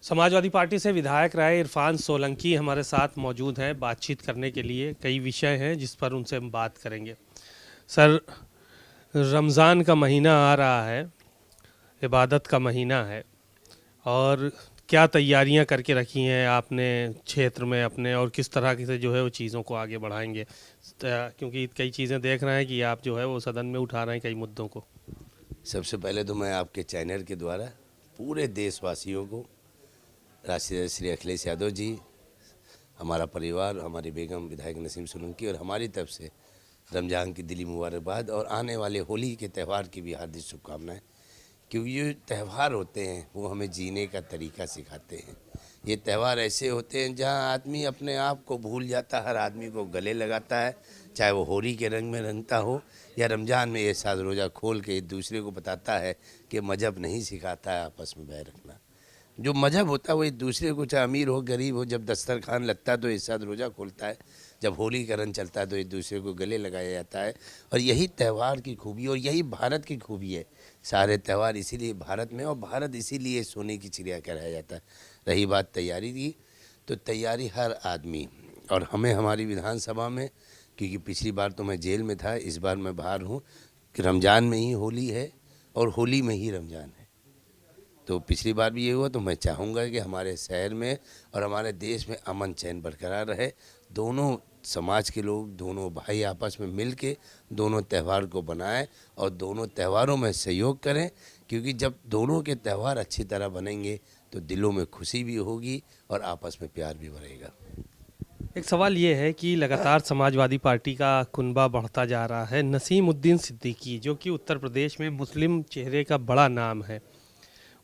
Samajwadi party से विधायक रहे इरफान सोलंकी हमारे साथ मौजूद हैं बातचीत करने के लिए। कई विषय हैं जिस पर उनसे हम बात करेंगे। सर, रमज़ान का महीना आ रहा है, इबादत का महीना है, और क्या तैयारियां करके रखी हैं आपने क्षेत्र में अपने, और किस तरह से जो है वो चीज़ों को आगे बढ़ाएंगे? क्योंकि कई चीज़ें देख रहे हैं कि आप जो है वो सदन में उठा रहे हैं कई मुद्दों को। सबसे पहले तो मैं आपके चैनल के द्वारा पूरे देशवासियों को, राष्ट्रीय श्री अखिलेश यादव जी, हमारा परिवार, हमारी बेगम विधायक नसीम सोलंकी और हमारी तरफ से रमज़ान की दिली मुबारकबाद और आने वाले होली के त्यौहार की भी हार्दिक शुभकामनाएं। क्योंकि ये त्यौहार होते हैं वो हमें जीने का तरीका सिखाते हैं। ये त्यौहार ऐसे होते हैं जहाँ आदमी अपने आप को भूल जाता है, हर आदमी को गले लगाता है, चाहे वो होली के रंग में रंगता हो या रमज़ान में ये साथ रोज़ा खोल के एक दूसरे को बताता है कि मज़हब नहीं सिखाता है आपस में बैर रखना। जो मज़हब होता है वो एक दूसरे को, चाहे अमीर हो गरीब हो, जब दस्तरखान लगता है तो एक साथ रोज़ा खोलता है, जब होली का रंग चलता है तो एक दूसरे को गले लगाया जाता है। और यही त्यौहार की खूबी और यही भारत की खूबी है। सारे त्यौहार इसीलिए भारत में, और भारत इसीलिए सोने की चिड़िया कहलाया जाता है। रही बात तैयारी की, तो तैयारी हर आदमी और हमें हमारी विधानसभा में, क्योंकि पिछली बार तो मैं जेल में था, इस बार मैं बाहर हूँ, कि रमज़ान में ही होली है और होली में ही रमज़ान है। तो पिछली बार भी ये हुआ, तो मैं चाहूँगा कि हमारे शहर में और हमारे देश में अमन चैन बरकरार रहे। दोनों समाज के लोग, दोनों भाई आपस में मिल के दोनों त्यौहार को बनाएं और दोनों त्यौहारों में सहयोग करें। क्योंकि जब दोनों के त्यौहार अच्छी तरह बनेंगे तो दिलों में खुशी भी होगी और आपस में प्यार भी बढ़ेगा। एक सवाल ये है कि लगातार समाजवादी पार्टी का कुनबा बढ़ता जा रहा है। नसीमुद्दीन सिद्दीकी, जो कि उत्तर प्रदेश में मुस्लिम चेहरे का बड़ा नाम है,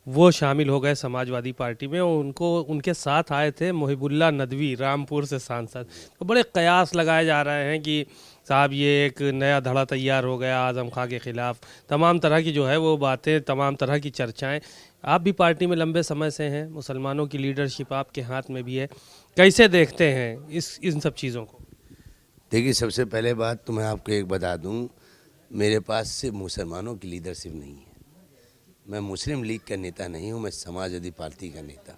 वो शामिल हो गए समाजवादी पार्टी में, और उनके साथ आए थे मुहिबुल्लाह नदवी, रामपुर से सांसद। तो बड़े कयास लगाए जा रहे हैं कि साहब ये एक नया धड़ा तैयार हो गया आज़म खां के ख़िलाफ़। तमाम तरह की जो है वो बातें, तमाम तरह की चर्चाएं। आप भी पार्टी में लंबे समय से हैं, मुसलमानों की लीडरशिप आपके हाथ में भी है। कैसे देखते हैं इन सब चीज़ों को? देखिए, सबसे पहले बात तो मैं आपको एक बता दूं, मेरे पास सिर्फ मुसलमानों की लीडरशिप नहीं है। मैं मुस्लिम लीग का नेता नहीं हूं, मैं समाजवादी पार्टी का नेता,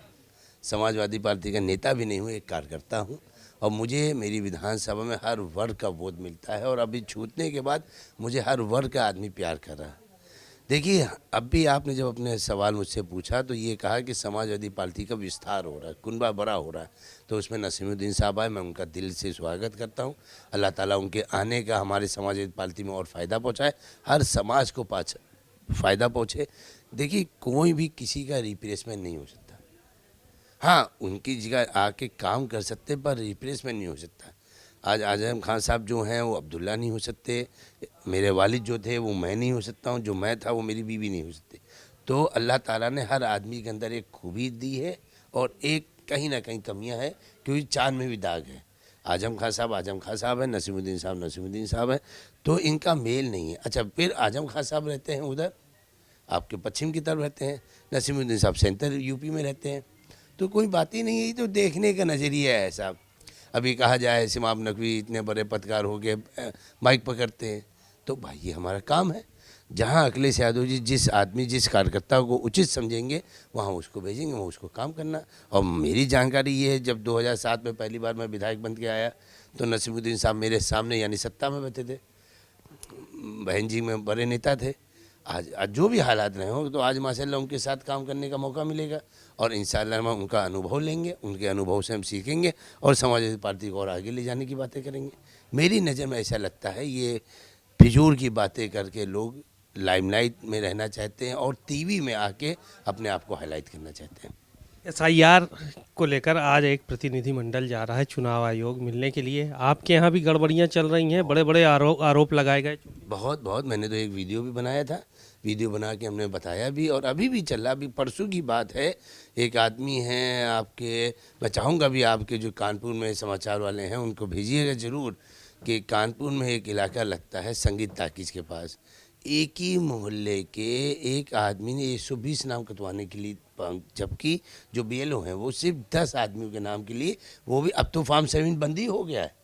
समाजवादी पार्टी का नेता भी नहीं हूं, एक कार्यकर्ता हूं। और मुझे मेरी विधानसभा में हर वर्ग का वोट मिलता है और अभी छूटने के बाद मुझे हर वर्ग का आदमी प्यार कर रहा है। देखिए, अब भी आपने जब अपने सवाल मुझसे पूछा तो ये कहा कि समाजवादी पार्टी का विस्तार हो रहा है, कुनबा बड़ा हो रहा है, तो उसमें नसीमुद्दीन साहब आए, मैं उनका दिल से स्वागत करता हूँ। अल्लाह ताला उनके आने का हमारे समाजवादी पार्टी में और फ़ायदा पहुँचाए, हर समाज को फ़ायदा पहुँचे। देखिए, कोई भी किसी का रिप्लेसमेंट नहीं हो सकता। हाँ, उनकी जगह आके काम कर सकते पर रिप्लेसमेंट नहीं हो सकता। आज आज़म खान साहब जो हैं वो अब्दुल्ला नहीं हो सकते, मेरे वालिद जो थे वो मैं नहीं हो सकता हूँ, जो मैं था वो मेरी बीवी नहीं हो सकती। तो अल्लाह ताला ने हर आदमी के अंदर एक खूबी दी है और एक कहीं ना कहीं कमियां हैं, क्योंकि चांद में भी दाग है। आज़म खान साहब है, नसीमुद्दीन साहब है, तो इनका मेल नहीं है। अच्छा, फिर आज़म खान साहब रहते हैं उधर आपके पश्चिम की तरफ रहते हैं, नसीमुद्दीन साहब सेंटर यूपी में रहते हैं, तो कोई बात ही नहीं है। तो देखने का नज़रिया है साहब। अभी कहा जाए सिमाब नकवी इतने बड़े पत्रकार हो गए, माइक पकड़ते हैं, तो भाई ये हमारा काम है। जहाँ अखिलेश यादव जी जिस आदमी, जिस कार्यकर्ता को उचित समझेंगे वहाँ उसको भेजेंगे, वहाँ उसको काम करना। और मेरी जानकारी ये है, जब 2007 में पहली बार मैं विधायक बन के आया तो नसीमुद्दीन साहब मेरे सामने यानी सत्ता में बैठे थे, बहन जी में बड़े नेता थे। आज जो भी हालात रहे हों, तो आज माशाल्लाह उनके साथ काम करने का मौका मिलेगा और इंशाल्लाह हम उनका अनुभव लेंगे, उनके अनुभव से हम सीखेंगे और समाजवादी पार्टी को और आगे ले जाने की बातें करेंगे। मेरी नज़र में ऐसा लगता है ये फिजूल की बातें करके लोग लाइमलाइट में रहना चाहते हैं और टीवी में आके अपने आप को हाईलाइट करना चाहते हैं। एसआईआर को लेकर आज एक प्रतिनिधिमंडल जा रहा है चुनाव आयोग मिलने के लिए। आपके यहाँ भी गड़बड़ियाँ चल रही हैं, बड़े बड़े आरोप लगाए गए। बहुत मैंने तो एक वीडियो भी बनाया था, वीडियो बना के हमने बताया भी और अभी भी चल रहा। अभी परसों की बात है, एक आदमी हैं आपके, मैं चाहूँगा भी आपके जो कानपुर में समाचार वाले हैं उनको भेजिएगा ज़रूर, कि कानपुर में एक इलाका लगता है संगीत टाकीज़ के पास, एक ही मोहल्ले के एक आदमी ने 120 नाम कटवाने के लिए, जबकि जो बीएलओ हैं वो सिर्फ 10 आदमियों के नाम के लिए, वो भी अब तो फार्म 7 बंदी हो गया है।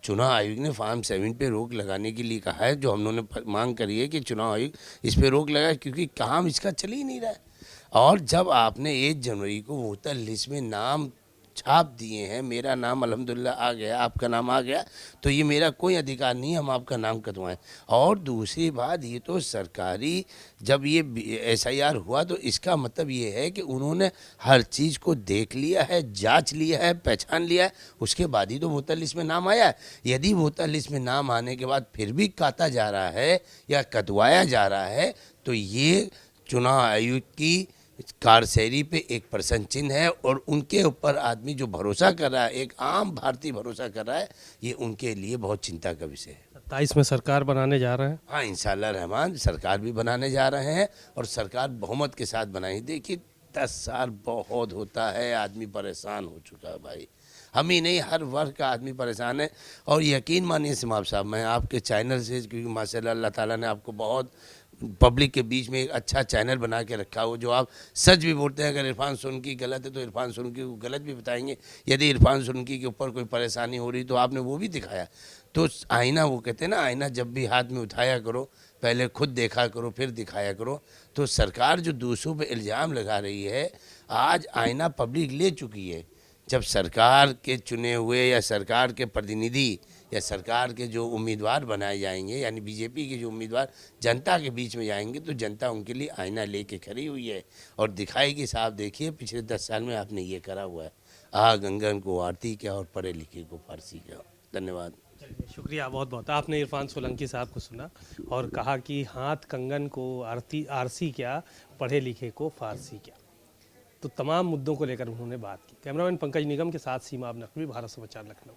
चुनाव आयोग ने फार्म 7 पे रोक लगाने के लिए कहा है, जो हम लोगों ने मांग करी है कि चुनाव आयोग इस पे रोक लगाए, क्योंकि काम इसका चल ही नहीं रहा है। और जब आपने 1 जनवरी को वोटर लिस्ट में नाम छाप दिए हैं, मेरा नाम अल्हम्दुलिल्लाह आ गया, आपका नाम आ गया, तो ये मेरा कोई अधिकार नहीं हम आपका नाम कटवाएं। और दूसरी बात, ये तो सरकारी, जब ये SIR हुआ तो इसका मतलब ये है कि उन्होंने हर चीज़ को देख लिया है, जांच लिया है, पहचान लिया है, उसके बाद ही तो वोटर लिस्ट में नाम आया है। यदि वोटर लिस्ट में नाम आने के बाद फिर भी काटा जा रहा है या कटवाया जा रहा है, तो ये चुनाव आयोग की कारशैली पे एक प्रश्न चिन्ह है। और उनके ऊपर आदमी जो भरोसा कर रहा है, एक आम भारतीय भरोसा कर रहा है, ये उनके लिए बहुत चिंता का विषय है। 27 में सरकार बनाने जा रहे हैं। हाँ, इंशाल्लाह रहमान सरकार भी बनाने जा रहे हैं और सरकार बहुमत के साथ बनाई। देखिए 10 साल बहुत होता है, आदमी परेशान हो चुका है भाई, हम ही नहीं हर वर्ग का आदमी परेशान है। और यकीन मानिए सिमाब साहब, मैं आपके चैनल से, क्योंकि माशाल्लाह अल्लाह ताला ने आपको बहुत पब्लिक के बीच में एक अच्छा चैनल बना के रखा हो, जो आप सच भी बोलते हैं। अगर इरफान सोलंकी गलत है तो इरफान सोलंकी को गलत भी बताएंगे, यदि इरफान सोलंकी के ऊपर कोई परेशानी हो रही तो आपने वो भी दिखाया। तो आईना, वो कहते हैं ना, आईना जब भी हाथ में उठाया करो, पहले खुद देखा करो फिर दिखाया करो। तो सरकार जो दूसरों पे इल्ज़ाम लगा रही है, आज आईना पब्लिक ले चुकी है। जब सरकार के चुने हुए या सरकार के प्रतिनिधि या सरकार के जो उम्मीदवार बनाए जाएंगे, यानी बीजेपी के जो उम्मीदवार जनता के बीच में जाएंगे, तो जनता उनके लिए आईना लेके खड़ी हुई है और दिखाएगी साहब, देखिए पिछले 10 साल में आपने ये करा हुआ है। गंगन को आरती क्या और पढ़े लिखे को फारसी क्या। धन्यवाद। शुक्रिया बहुत बहुत। आपने इरफान सोलंकी साहब को सुना और कहा कि हाथ कंगन को आरसी क्या, पढ़े लिखे को फारसी क्या। तो तमाम मुद्दों को लेकर उन्होंने बात की। कैमरामैन पंकज निगम के साथ सीमा अब नकवी, भारत समाचार, लखनऊ।